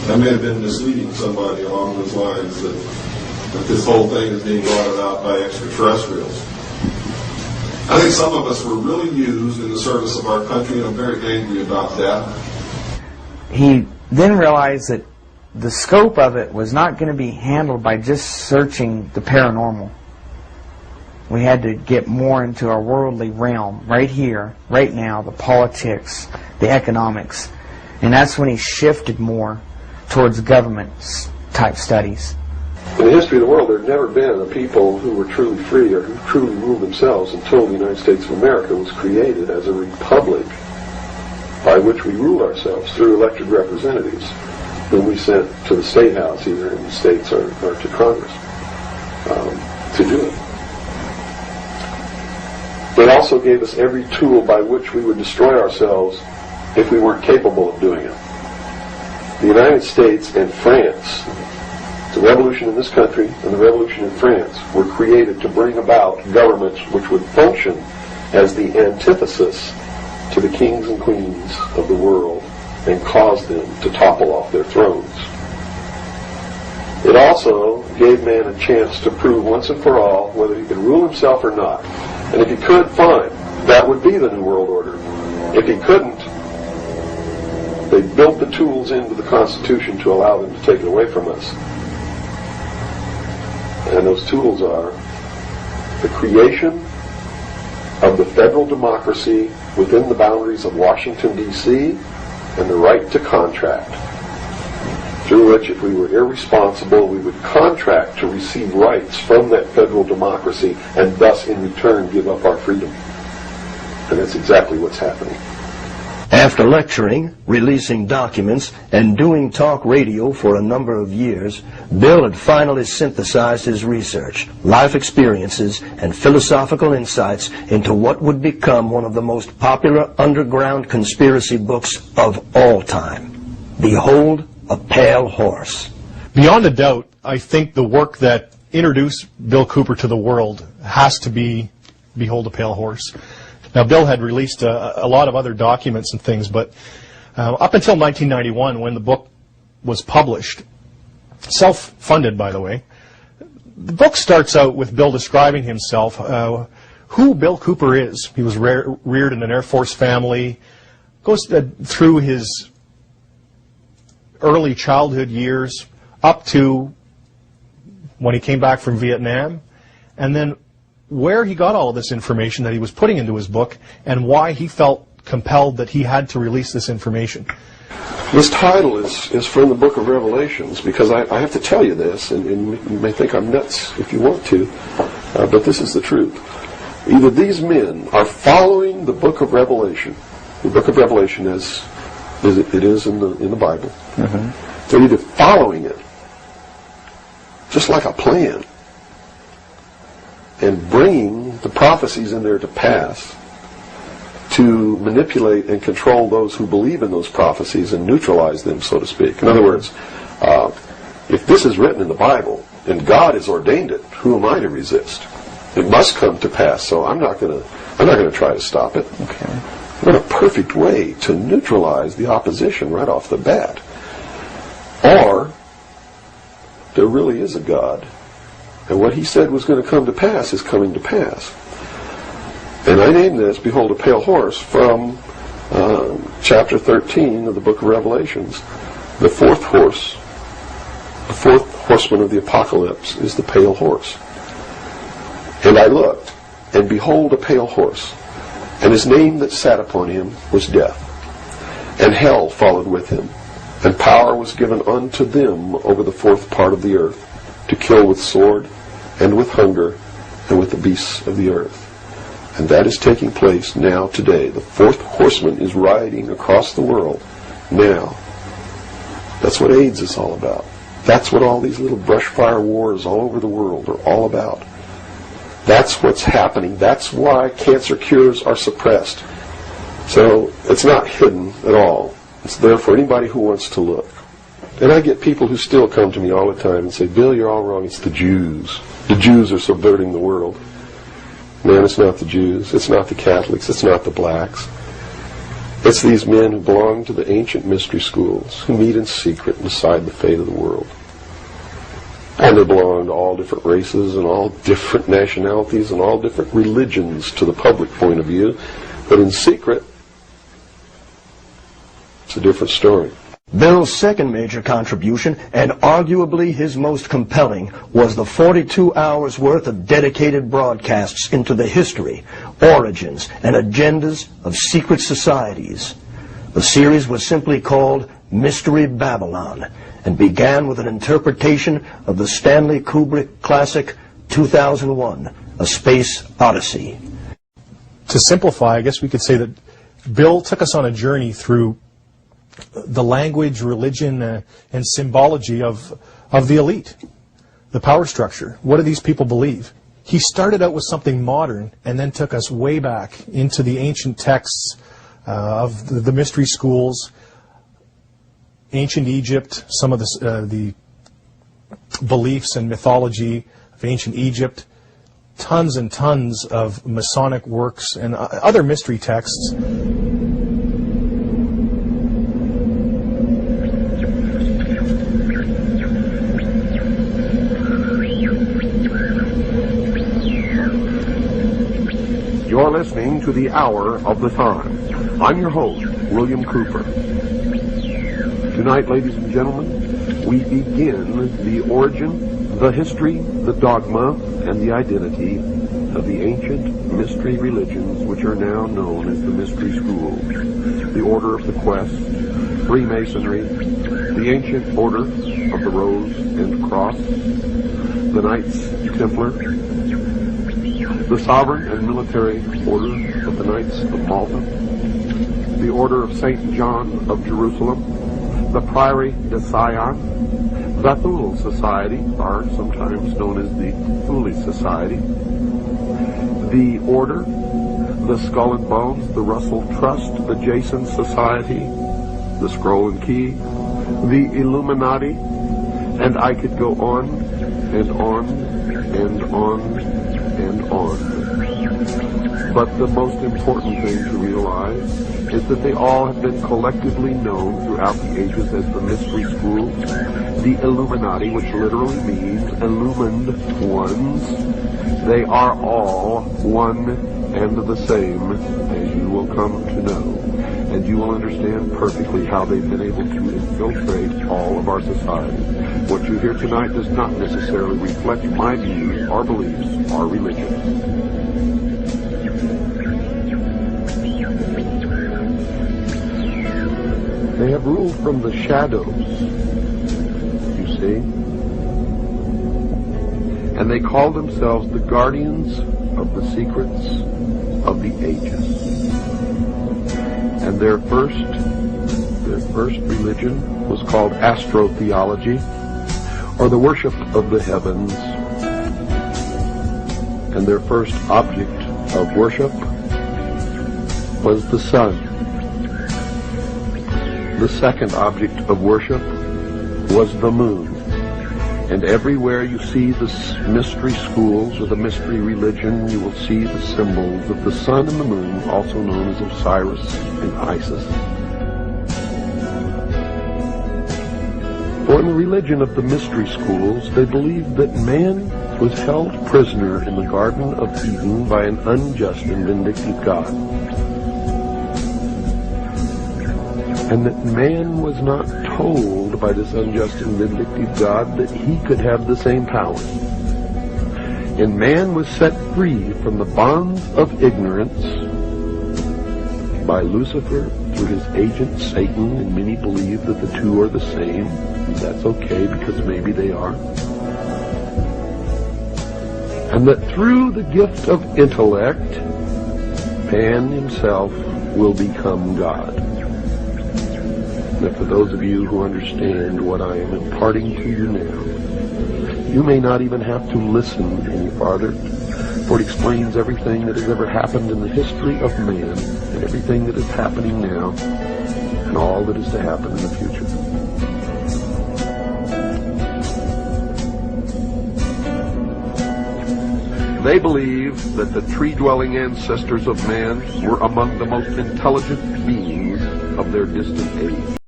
I may have been misleading somebody along those lines that this whole thing is being brought about by extraterrestrials. I think some of us were really used in the service of our country, and I'm very angry about that. He then realized that the scope of it was not going to be handled by just searching the paranormal. We had to get more into our worldly realm, right here, right now, the politics, the economics. And that's when he shifted more towards government-type studies. In the history of the world, there had never been a people who were truly free or who truly ruled themselves until the United States of America was created as a republic by which we rule ourselves through elected representatives whom we sent to the State House, either in the States or to Congress, to do it. They also gave us every tool by which we would destroy ourselves if we weren't capable of doing it. The United States and France, the revolution in this country and the revolution in France, were created to bring about governments which would function as the antithesis to the kings and queens of the world and cause them to topple off their thrones. It also gave man a chance to prove once and for all whether he could rule himself or not. And if he could, fine. That would be the New World Order. If he couldn't, they built the tools into the Constitution to allow them to take it away from us. And those tools are the creation of the federal democracy within the boundaries of Washington, D.C., and the right to contract, through which, if we were irresponsible, we would contract to receive rights from that federal democracy and thus, in return, give up our freedom. And that's exactly what's happening. After lecturing, releasing documents, and doing talk radio for a number of years, Bill had finally synthesized his research, life experiences, and philosophical insights into what would become one of the most popular underground conspiracy books of all time. Behold a Pale Horse. Beyond a doubt, I think the work that introduced Bill Cooper to the world has to be Behold a Pale Horse. Now, Bill had released a lot of other documents and things, but up until 1991, when the book was published, self-funded, by the way, the book starts out with Bill describing himself, who Bill Cooper is. He was reared in an Air Force family, goes through his early childhood years up to when he came back from Vietnam, and then where he got all of this information that he was putting into his book and why he felt compelled that he had to release this information. This title is from the book of Revelations, because I have to tell you this, and you may think I'm nuts if you want to, but this is the truth. Either these men are following the book of Revelation. The book of Revelation is it is in the Bible. Mm-hmm. They're either following it, just like a plan, and bringing the prophecies in there to pass to manipulate and control those who believe in those prophecies and neutralize them, so to speak. In other words, if this is written in the Bible and God has ordained it, who am I to resist? It must come to pass, so I'm not going to try to stop it. Okay. What a perfect way to neutralize the opposition right off the bat. Or there really is a God, and what he said was going to come to pass is coming to pass. And I named this, Behold a Pale Horse, from chapter 13 of the book of Revelations. The fourth horseman of the apocalypse is the pale horse. And I looked, and behold a pale horse, and his name that sat upon him was Death. And hell followed with him, and power was given unto them over the fourth part of the earth, to kill with sword, and with hunger, and with the beasts of the earth. And that is taking place now, today. The fourth horseman is riding across the world now. That's what AIDS is all about. That's what all these little brush fire wars all over the world are all about. That's what's happening. That's why cancer cures are suppressed. So it's not hidden at all. It's there for anybody who wants to look. And I get people who still come to me all the time and say, Bill, you're all wrong. It's the Jews. The Jews are subverting the world. Man, it's not the Jews. It's not the Catholics. It's not the blacks. It's these men who belong to the ancient mystery schools who meet in secret and decide the fate of the world. And they belong to all different races and all different nationalities and all different religions to the public point of view. But in secret, it's a different story. Bill's second major contribution, and arguably his most compelling, was the 42 hours worth of dedicated broadcasts into the history, origins, and agendas of secret societies. The series was simply called Mystery Babylon, and began with an interpretation of the Stanley Kubrick classic 2001, A Space Odyssey. To simplify, I guess we could say that Bill took us on a journey through the language, religion, and symbology of the elite, the power structure. What do these people believe? He started out with something modern and then took us way back into the ancient texts of the mystery schools, ancient Egypt, some of the beliefs and mythology of ancient Egypt, tons and tons of Masonic works and other mystery texts. You're listening to The Hour of the Time. I'm your host, William Cooper. Tonight, ladies and gentlemen, we begin the origin, the history, the dogma, and the identity of the ancient mystery religions which are now known as the mystery schools. The Order of the Quest, Freemasonry, the Ancient Order of the Rose and Cross, the Knights Templar, the Sovereign and Military Order of the Knights of Malta, the Order of St. John of Jerusalem, the Priory de Sion, the Thule Society, or sometimes known as the Thule Society, the Order, the Skull and Bones, the Russell Trust, the Jason Society, the Scroll and Key, the Illuminati, and I could go on and on and on and on. But the most important thing to realize is that they all have been collectively known throughout the ages as the mystery schools, the Illuminati, which literally means illumined ones. They are all one and the same, as you will come to know. And you will understand perfectly how they've been able to infiltrate all of our society. What you hear tonight does not necessarily reflect my views, our beliefs, our religion. They have ruled from the shadows, you see. And they call themselves the guardians of the secrets of the ages. And their first religion was called astrotheology, or the worship of the heavens. And their first object of worship was the sun. The second object of worship was the moon. And everywhere you see the mystery schools or the mystery religion, you will see the symbols of the sun and the moon, also known as Osiris and Isis. For in the religion of the mystery schools, they believed that man was held prisoner in the Garden of Eden by an unjust and vindictive God. And that man was not told by this unjust and vindictive God that he could have the same power. And man was set free from the bonds of ignorance by Lucifer through his agent Satan, and many believe that the two are the same. And that's okay, because maybe they are. And that through the gift of intellect, man himself will become God. Now, for those of you who understand what I am imparting to you now, you may not even have to listen any farther, for it explains everything that has ever happened in the history of man, and everything that is happening now, and all that is to happen in the future. They believe that the tree-dwelling ancestors of man were among the most intelligent beings of their distant age.